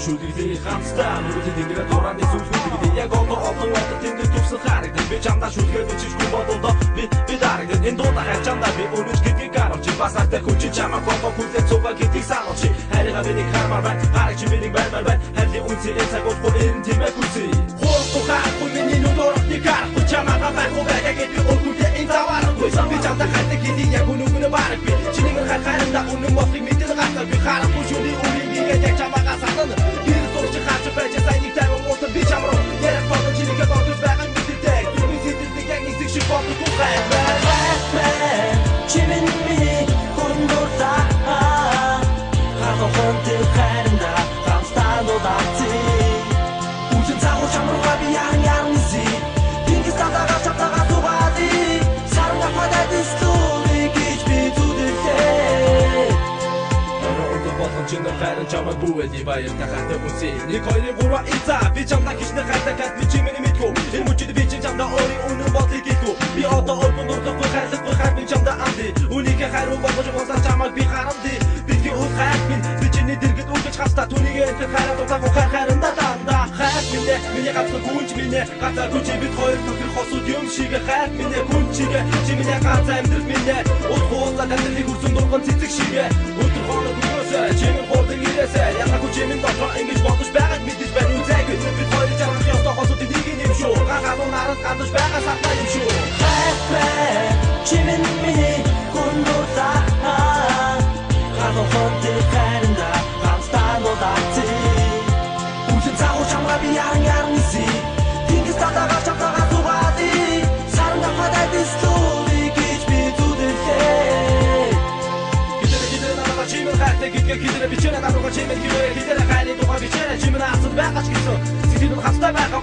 шүлгий хамстаа нүртэй тэнгэрэ дураны сүлгүүд яг одоо олон тэнгэр төвсөн харагдав би чамдаа шүлгээ биччихгүй бодолдоо би дарагдав энэ дуудаа хайчандаа би өнөж гэдгийг гаргаж басартай хүч чамаа гоо хүлээ цугаа гэдгийг сануулж хайрга биний хармаар бай гарч биний баймаар бай хайрын үнцээ цагууд боо энэ тиймээ хүсэ хоохоо хүний нүдор дикар чамаа байхгүй гэдэг би өгүүлээ энэ тавааргүй би чамдаа хайдаг гэдэг яг үнэн бараг би чиний хайранда үнэн бодлыг мэдээд гатаа би харахгүй шүний үнийн яг чамаа сатана гэр сурч хаач байж сайник тайван мод би чамруу ярах бодож чиний бодож байгаа мэддэг би зэдэлдэг яг нэг шиг бодож Chimney, Kundota, Hafonte, Kanda, Ramstando, Dati. Usen Taho, Chamruabi, Yanzi, Pinkistata, Chaptara, Tubadi, Saranga, Padati, Story, Kitch me to the head. Чино хайран чамаа бүвэли баяр тахтай үсэ Никойны гурва ица би чамда кичнэ хайртай кат би чимэни мэдгүй энэ мөчөд би чамда ори үнэн бодлыг хэлгүй би одоо орхон дурдахгүй хайрлахгүй хайр би чамда амди үнийхээ хайр болгож босаа чамаг би харамди бидний үл хайр би чиний дэргэд үргэж хаста түүнийг энэ хайраа дутаагүй хайранда данда хайр миний гацхан гүнж миний гацаа гүнж бид хоёр төгөр хосууд юм шиг хайр миний гүнчиг чимээ гацаа амьдрал миний ус хуусаа dandelig үрсэн дурган цэцэг шиг өдөр хоолой гүнөөсөө чимээ хордог ирээсээ яхаг чимээ дотор ингэж бодож байгаад мэдэж байна үзэг бид хоёр чамд ёстой хосууд нэг юм шүү гагавуу наранд гадаж байгаа сатаа юм шүү хайр чимээ миний гүндута Hafonte, Kanda, Ramstando, Dati. Usen Taho, Chamrabi, Yanzi, Pinkistata, Chaptara, Tubadi, Saranga, Padati, Story, Kitch me to the head. Gidere nana chimel hayte gitge gidere bichene nana chimel gidere hayte tuqa bichene chimel asıl bagach gitso. Sidin hasta baga